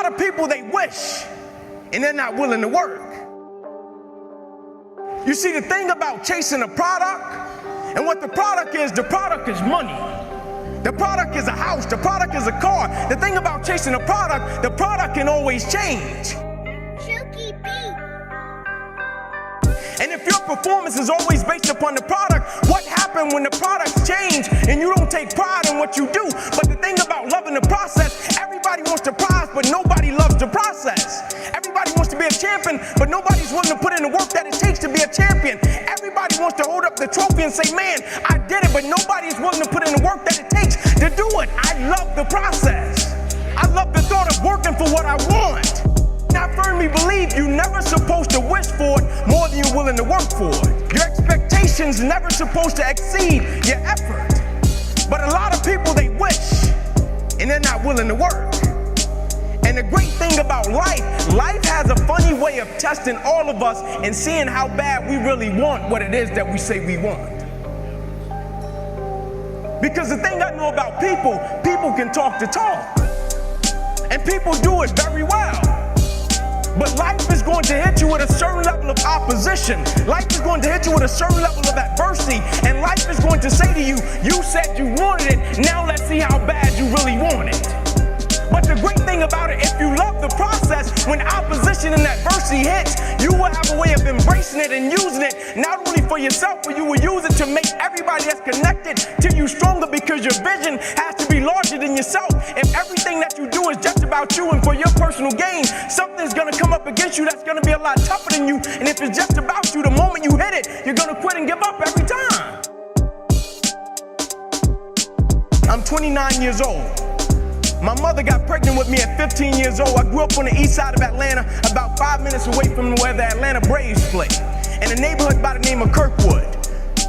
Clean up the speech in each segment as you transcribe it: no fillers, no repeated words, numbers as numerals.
lot of people, they wish, and they're not willing to work. You see, the thing about chasing a product, and what the product is money. The product is a house, the product is a car. The thing about chasing a product, the product can always change. And if your performance is always based upon the product, what happens when the products change and you don't take pride in what you do? But the thing about loving the process, everybody wants the prize, but nobody loves the process. Everybody wants to be a champion, but nobody's willing to put in the work that it takes to be a champion. Everybody wants to hold up the trophy and say, man, I did it, but nobody's willing to put in the work that it takes to do it. I love the process. I love the thought of working for what I want. I firmly believe you're never supposed to wish for it more than you're willing to work for it. Your expectations never supposed to exceed your effort. But a lot of people, they wish, and they're not willing to work. And the great thing about life has a funny way of testing all of us and seeing how bad we really want what it is that we say we want. Because the thing I know about people can talk the talk. And people do it very well. But life is going to hit you with a certain level of opposition. Life is going to hit you with a certain level of adversity. And life is going to say to you, you said you wanted it, now let's see how bad you really want it. But the great thing about it, if you love the process, when opposition and adversity hits, you will have a way of embracing it and using it, not only for yourself, but you will use it to make everybody that's connected to you stronger, because your vision has to be larger than yourself. If everything that you do is just about you and for your personal gain, something's gonna come up against you that's gonna be a lot tougher than you. And if it's just about you, the moment you hit it, you're gonna quit and give up every time. I'm 29 years old. My mother got pregnant with me at 15 years old. I grew up on the east side of Atlanta, about 5 minutes away from where the Atlanta Braves play, in a neighborhood by the name of Kirkwood.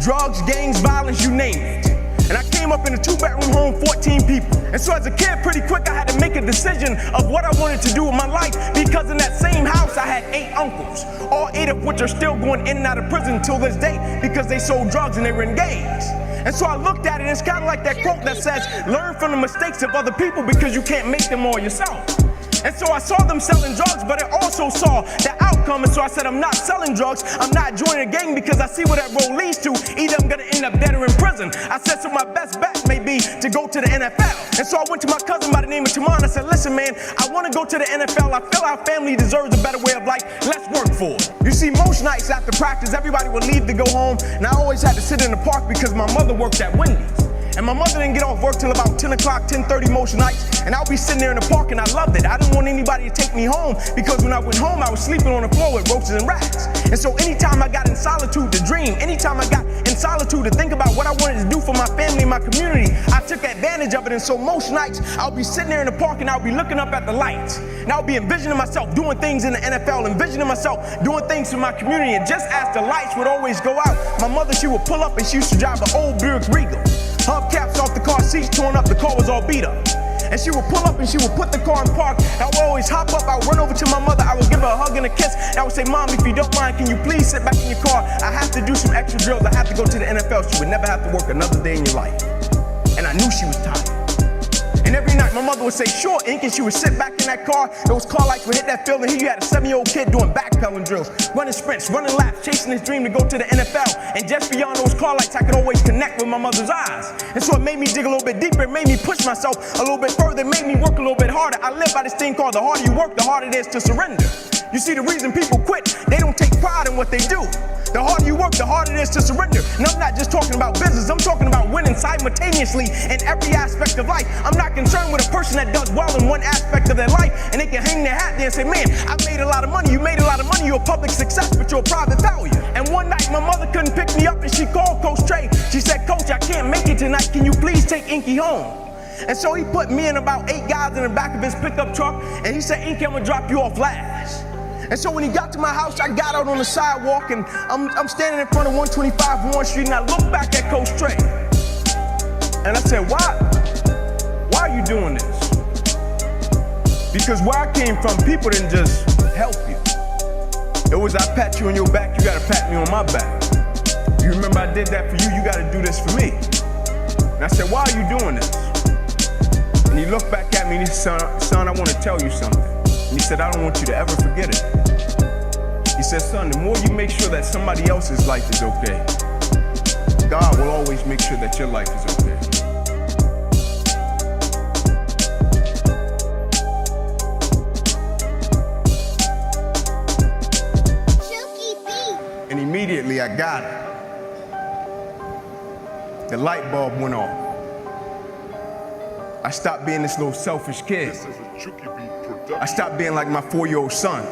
Drugs, gangs, violence, you name it. And I came up in a 2-bedroom home, 14 people. And so as a kid, pretty quick, I had to make a decision of what I wanted to do with my life, because in that same house, I had 8 uncles, all 8 of which are still going in and out of prison until this day because they sold drugs and they were in gangs. And so I looked at it, and it's kind of like that quote that says, learn from the mistakes of other people because you can't make them all yourself. And so I saw them selling drugs, but I also saw the outcome. And so I said, I'm not selling drugs. I'm not joining a gang, because I see where that road leads to. Either I'm going to end up dead or in prison. I said, so my best bet may be to go to the NFL. And so I went to my cousin by the name of Tamon. I said, listen, man, I want to go to the NFL. I feel our family deserves a better way of life. Let's work for it. You see, most nights after practice, everybody would leave to go home. And I always had to sit in the park because my mother worked at Wendy's. And my mother didn't get off work till about 10 o'clock, 10:30 most nights. And I would be sitting there in the park, and I loved it. I didn't want anybody to take me home, because when I went home, I was sleeping on the floor with roaches and rats. And so anytime I got in solitude to dream, anytime I got in solitude to think about what I wanted to do for my family and my community, I took advantage of it. And so most nights, I'll be sitting there in the park, and I'll be looking up at the lights. And I'll be envisioning myself doing things in the NFL, envisioning myself doing things for my community. And just as the lights would always go out, my mother, she would pull up, and she used to drive an old Buick Regal. Hubcaps off the car seats torn up, the car was all beat up. And she would pull up and she would put the car in park. I would always hop up, I would run over to my mother, I would give her a hug and a kiss. And I would say, Mom, if you don't mind, can you please sit back in your car? I have to do some extra drills, I have to go to the NFL. She would never have to work another day in your life. And I knew she was tired. And every night my mother would say, sure, Inky, and she would sit back in that car. Those car lights would hit that field, and here you had a 7-year-old kid doing backpedaling drills, running sprints, running laps, chasing his dream to go to the NFL. And just beyond those car lights, I could always connect with my mother's eyes. And so it made me dig a little bit deeper, it made me push myself a little bit further, it made me work a little bit harder. I live by this thing called the harder you work, the harder it is to surrender. You see, the reason people quit, they don't take pride in what they do. The harder you work, the harder it is to surrender. And I'm not just talking about business, I'm talking about winning simultaneously in every aspect of life. I'm not concerned with a person that does well in one aspect of their life and they can hang their hat there and say, man, I made a lot of money. You made a lot of money, you're a public success, but you're a private failure. And one night my mother couldn't pick me up, and she called Coach Trey. She said, Coach, I can't make it tonight. Can you please take Inky home? And so he put me and about 8 guys in the back of his pickup truck, and he said, Inky, I'm gonna drop you off last. And so when he got to my house, I got out on the sidewalk, and I'm standing in front of 125 Warren Street, and I looked back at Coach Trey. And I said, why are you doing this? Because where I came from, people didn't just help you. It was, I pat you on your back, you gotta pat me on my back. You remember I did that for you, you gotta do this for me. And I said, why are you doing this? And he looked back at me and he said, son, I wanna tell you something. And he said, I don't want you to ever forget it. He said, son, the more you make sure that somebody else's life is okay, God will always make sure that your life is okay. And immediately I got it. The light bulb went off. I stopped being this little selfish kid. I stopped being like my 4-year-old son.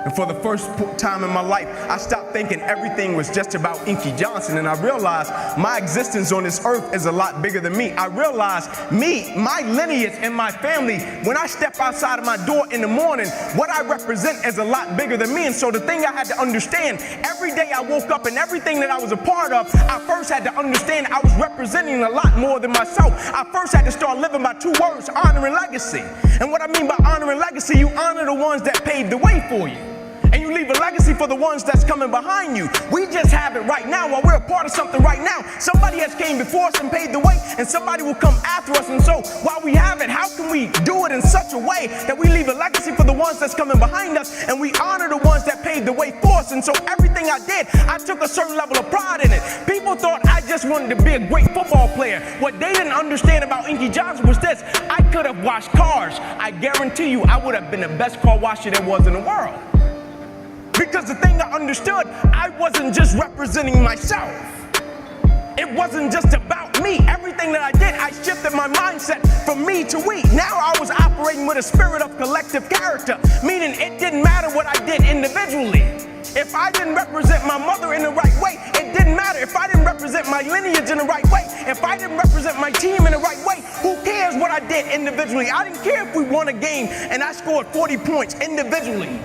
And for the first time in my life, I stopped thinking everything was just about Inky Johnson, and I realized my existence on this earth is a lot bigger than me. I realized my lineage and my family, when I step outside of my door in the morning, what I represent is a lot bigger than me. And so the thing I had to understand, every day I woke up and everything that I was a part of, I first had to understand I was representing a lot more than myself. I first had to start living by 2 words, honor and legacy. And what I mean by honor and legacy, you honor the ones that paved the way for you. And you leave a legacy for the ones that's coming behind you. We just have it right now while we're a part of something right now. Somebody has came before us and paved the way, and somebody will come after us. And so while we have it, how can we do it in such a way that we leave a legacy for the ones that's coming behind us, and we honor the ones that paved the way for us? And so everything I did, I took a certain level of pride in it. People thought I just wanted to be a great football player. What they didn't understand about Inky Johnson was this: I could have washed cars. I guarantee you I would have been the best car washer there was in the world. Because the thing I understood, I wasn't just representing myself. It wasn't just about me. Everything that I did, I shifted my mindset from me to we. Now I was operating with a spirit of collective character, meaning it didn't matter what I did individually. If I didn't represent my mother in the right way, it didn't matter. If I didn't represent my lineage in the right way, if I didn't represent my team in the right way, who cares what I did individually? I didn't care if we won a game and I scored 40 points individually.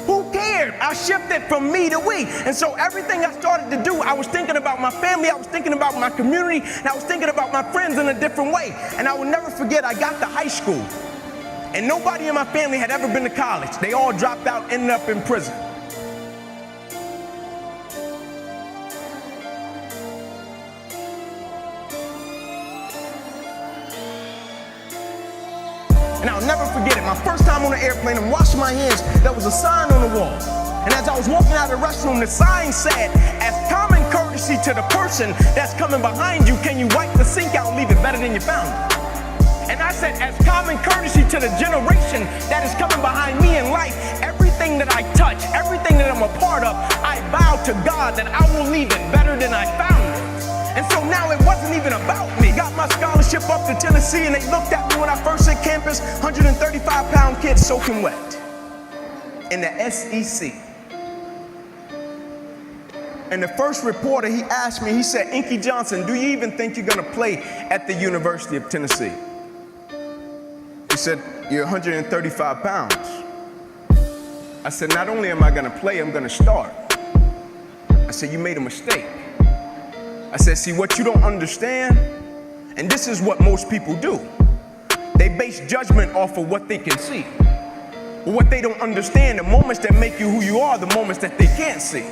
Who cared? I shifted from me to we. And so everything I started to do, I was thinking about my family, I was thinking about my community, and I was thinking about my friends in a different way. And I will never forget, I got to high school, and nobody in my family had ever been to college. They all dropped out, ended up in prison. And I'll never forget it. My first time on an airplane, I'm washing my hands. There was a sign on the wall. And as I was walking out of the restroom, the sign said, as common courtesy to the person that's coming behind you, can you wipe the sink out and leave it better than you found it? And I said, as common courtesy to the generation that is coming behind me in life, everything that I touch, everything that I'm a part of, I vow to God that I will leave it better than I found it. And so now it wasn't even about me. Got my scholarship up to Tennessee, and they looked at me when I first hit campus, 135-pound kid soaking wet in the SEC. And the first reporter, he asked me, he said, Inky Johnson, do you even think you're gonna play at the University of Tennessee? He said, you're 135 pounds. I said, not only am I gonna play, I'm gonna start. I said, you made a mistake. I said, see, what you don't understand, and this is what most people do, they base judgment off of what they can see. But what they don't understand, the moments that make you who you are, the moments that they can't see.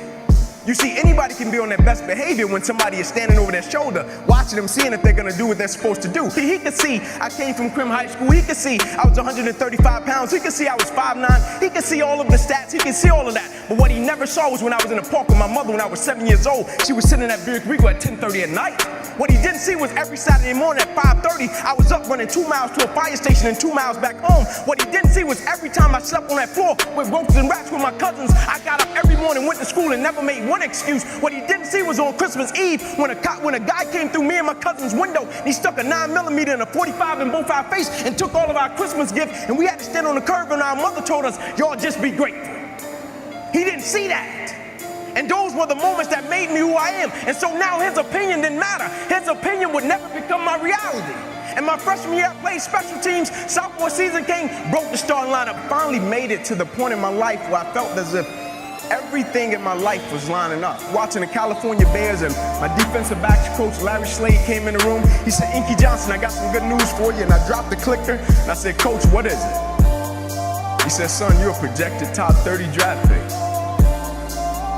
You see, anybody can be on their best behavior when somebody is standing over their shoulder, watching them, seeing if they're gonna do what they're supposed to do. He could see I came from Crim High School. He could see I was 135 pounds. He could see I was 5'9". He could see all of the stats. He could see all of that. But what he never saw was when I was in the park with my mother when I was 7 years old. She was sitting at Beard Rico at 10:30 at night. What he didn't see was every Saturday morning at 5:30, I was up running 2 miles to a fire station and 2 miles back home. What he didn't see was every time I slept on that floor with roaches and rats with my cousins, I got up every morning, went to school, and never made one excuse. What he didn't see was on Christmas Eve when a guy came through me and my cousin's window, and he stuck a 9mm and a 45 in both our face and took all of our Christmas gifts, and we had to stand on the curb, and our mother told us, y'all just be grateful. He didn't see that. And those were the moments that made me who I am. And so now his opinion didn't matter. His opinion would never become my reality. And my freshman year, I played special teams. Sophomore season came, broke the starting lineup. Finally made it to the point in my life where I felt as if everything in my life was lining up. Watching the California Bears, and my defensive backs coach, Larry Slade, came in the room. He said, Inky Johnson, I got some good news for you. And I dropped the clicker, and I said, Coach, what is it? He said, son, you're a projected top 30 draft pick.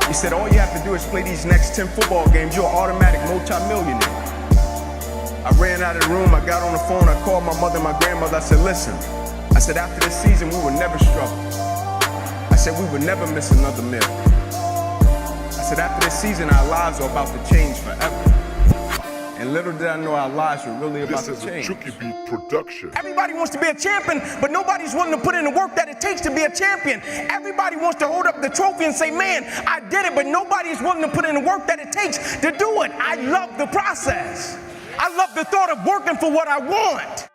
He said, all you have to do is play these next 10 football games. You're an automatic multi-millionaire. I ran out of the room, I got on the phone, I called my mother and my grandmother. I said, listen, I said, after this season, we would never struggle. I said, we would never miss another meal. I said, after this season, our lives are about to change forever. And little did I know our lives were really about to change. This is a Tricky Beat production. Everybody wants to be a champion, but nobody's willing to put in the work that it takes to be a champion. Everybody wants to hold up the trophy and say, man, I did it, but nobody's willing to put in the work that it takes to do it. I love the process. I love the thought of working for what I want.